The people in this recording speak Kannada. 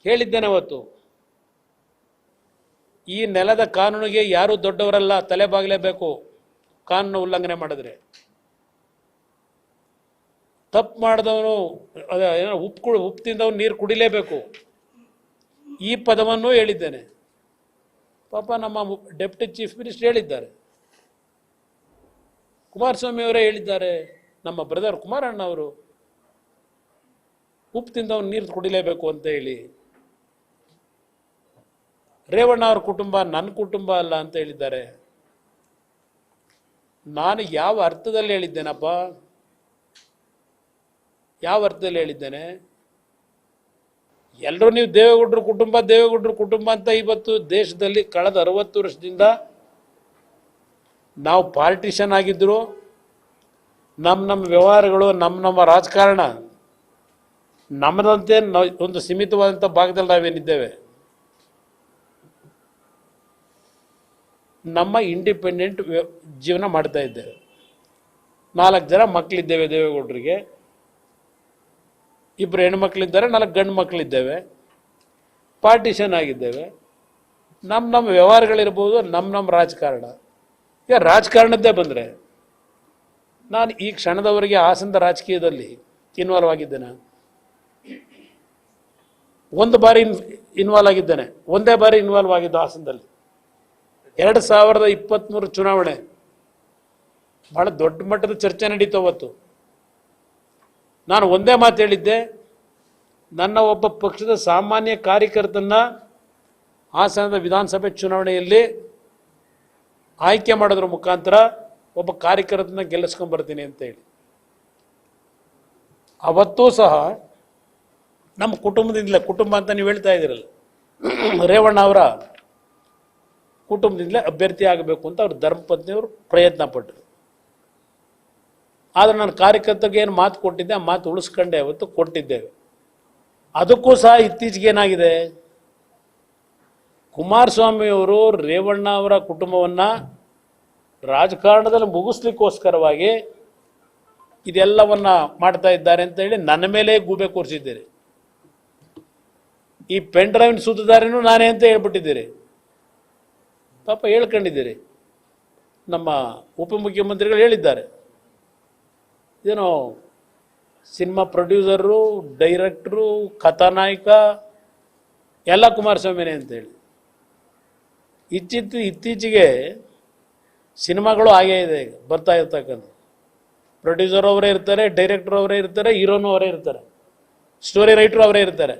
ಹೇಳಿದ್ದೇನೆ ಅವತ್ತು, ಈ ನೆಲದ ಕಾನೂನಿಗೆ ಯಾರೂ ದೊಡ್ಡವರಲ್ಲ, ತಲೆಬಾಗಲೇಬೇಕು ಕಾನೂನು ಉಲ್ಲಂಘನೆ ಮಾಡಿದ್ರೆ. ತಪ್ಪು ಮಾಡಿದವನು ಉಪ್ಪು ತಿಂದವನು ನೀರು ಕುಡಿಲೇಬೇಕು, ಈ ಪದವನ್ನು ಹೇಳಿದ್ದೇನೆ. ಪಾಪ ನಮ್ಮ ಡೆಪ್ಟಿ ಚೀಫ್ ಮಿನಿಸ್ಟರ್ ಹೇಳಿದ್ದಾರೆ, ಕುಮಾರಸ್ವಾಮಿ ಅವರೇ ಹೇಳಿದ್ದಾರೆ, ನಮ್ಮ ಬ್ರದರ್ ಕುಮಾರಣ್ಣ ಅವರು ಉಪ್ಪು ತಿಂದವನು ನೀರು ಕುಡಿಲೇಬೇಕು ಅಂತ ಹೇಳಿ. ರೇವಣ್ಣ ಅವ್ರ ಕುಟುಂಬ ನನ್ನ ಕುಟುಂಬ ಅಲ್ಲ ಅಂತ ಹೇಳಿದ್ದಾರೆ. ನಾನು ಯಾವ ಅರ್ಥದಲ್ಲಿ ಹೇಳಿದ್ದೇನಪ್ಪ? ಯಾವ ಅರ್ಥದಲ್ಲಿ ಹೇಳಿದ್ದೇನೆ? ಎಲ್ಲರೂ ನೀವು ದೇವೇಗೌಡರ ಕುಟುಂಬ ಅಂತ ಇವತ್ತು ದೇಶದಲ್ಲಿ ಕಳೆದ 60 ವರ್ಷದಿಂದ ನಾವು ಪಾರ್ಟಿಷನ್ ಆಗಿದ್ರು, ನಮ್ಮ ವ್ಯವಹಾರಗಳು, ನಮ್ಮ ರಾಜಕಾರಣ ನಮ್ಮದಂತೆ ಒಂದು ಸೀಮಿತವಾದಂಥ ಭಾಗದಲ್ಲಿ ನಾವೇನಿದ್ದೇವೆ. ನಮ್ಮ ಇಂಡಿಪೆಂಡೆಂಟ್ ಜೀವನ ಮಾಡ್ತಾ ಇದ್ದೇವೆ. 4 ಜನ ಮಕ್ಕಳಿದ್ದೇವೆ ದೇವೇಗೌಡರಿಗೆ, 2 ಹೆಣ್ಮಕ್ಳಿದ್ದಾರೆ, 4 ಗಂಡು ಮಕ್ಕಳಿದ್ದೇವೆ. ಪಾರ್ಟಿಷನ್ ಆಗಿದ್ದೇವೆ. ನಮ್ಮ ವ್ಯವಹಾರಗಳಿರ್ಬೋದು, ನಮ್ಮ ರಾಜಕಾರಣ. ಈಗ ರಾಜಕಾರಣದ್ದೇ ಬಂದರೆ ನಾನು ಈ ಕ್ಷಣದವರೆಗೆ ಹಾಸನದ ರಾಜಕೀಯದಲ್ಲಿ ಇನ್ವಾಲ್ವ್ ಆಗಿದ್ದೇನೆ. ಒಂದು ಬಾರಿ ಇನ್ವಾಲ್ವ್ ಆಗಿದ್ದೇನೆ, ಒಂದೇ ಬಾರಿ ಇನ್ವಾಲ್ವ್ ಆಗಿದ್ದು ಹಾಸನದಲ್ಲಿ. 2023 ಚುನಾವಣೆ ಬಹಳ ದೊಡ್ಡ ಮಟ್ಟದ ಚರ್ಚೆ ನಡೀತು ಅವತ್ತು. ನಾನು ಒಂದೇ ಮಾತು ಹೇಳಿದ್ದೆ, ನನ್ನ ಒಬ್ಬ ಪಕ್ಷದ ಸಾಮಾನ್ಯ ಕಾರ್ಯಕರ್ತನ ಹಾಸನದ ವಿಧಾನಸಭೆ ಚುನಾವಣೆಯಲ್ಲಿ ಆಯ್ಕೆ ಮಾಡೋದ್ರ ಮುಖಾಂತರ ಒಬ್ಬ ಕಾರ್ಯಕರ್ತನ ಗೆಲ್ಲಿಸ್ಕೊಂಡ್ಬರ್ತೀನಿ ಅಂತ ಹೇಳಿ. ಅವತ್ತೂ ಸಹ ನಮ್ಮ ಕುಟುಂಬದಿಂದಲೇ, ಕುಟುಂಬ ಅಂತ ನೀವು ಹೇಳ್ತಾ ಇದ್ದೀರಲ್ಲ, ರೇವಣ್ಣ ಅವರ ಕುಟುಂಬದಿಂದಲೇ ಅಭ್ಯರ್ಥಿ ಆಗಬೇಕು ಅಂತ ಅವ್ರ ಧರ್ಮಪತ್ನಿಯವರು ಪ್ರಯತ್ನ ಪಟ್ಟರು. ಆದರೆ ನಾನು ಕಾರ್ಯಕರ್ತರಿಗೆ ಏನು ಮಾತು ಕೊಟ್ಟಿದ್ದೆ ಆ ಮಾತು ಉಳಿಸ್ಕೊಂಡೆ ಅವತ್ತು ಕೊಟ್ಟಿದ್ದೇವೆ. ಅದಕ್ಕೂ ಸಹ ಇತ್ತೀಚೆಗೆ ಏನಾಗಿದೆ, ಕುಮಾರಸ್ವಾಮಿಯವರು ರೇವಣ್ಣ ಅವರ ಕುಟುಂಬವನ್ನು ರಾಜಕಾರಣದಲ್ಲಿ ಮುಗಿಸ್ಲಿಕ್ಕೋಸ್ಕರವಾಗಿ ಇದೆಲ್ಲವನ್ನ ಮಾಡ್ತಾ ಇದ್ದಾರೆ ಅಂತ ಹೇಳಿ ನನ್ನ ಮೇಲೆ ಗೂಬೆ ಕೂರಿಸಿದ್ದೀರಿ. ಈ ಪೆನ್ ಡ್ರೈವ್ ಸುತ್ತದಾರಿನೂ ನಾನೇ ಅಂತ ಹೇಳ್ಬಿಟ್ಟಿದ್ದೀರಿ. ಪಾಪ ಹೇಳ್ಕೊಂಡಿದ್ದೀರಿ. ನಮ್ಮ ಉಪಮುಖ್ಯಮಂತ್ರಿಗಳು ಹೇಳಿದ್ದಾರೆ, ಏನೋ ಸಿನಿಮಾ ಪ್ರೊಡ್ಯೂಸರು, ಡೈರೆಕ್ಟ್ರು, ಕಥಾನಾಯಕ ಎಲ್ಲ ಕುಮಾರಸ್ವಾಮಿನೇ ಅಂತೇಳಿ. ಇತ್ತೀಚೆಗೆ ಸಿನಿಮಾಗಳು ಹಾಗೇ ಇದೆ, ಬರ್ತಾ ಇರ್ತಕ್ಕಂಥ ಪ್ರೊಡ್ಯೂಸರ್ ಅವರೇ ಇರ್ತಾರೆ, ಡೈರೆಕ್ಟರ್ ಅವರೇ ಇರ್ತಾರೆ, ಹೀರೋನು ಅವರೇ ಇರ್ತಾರೆ, ಸ್ಟೋರಿ ರೈಟರ್ ಅವರೇ ಇರ್ತಾರೆ.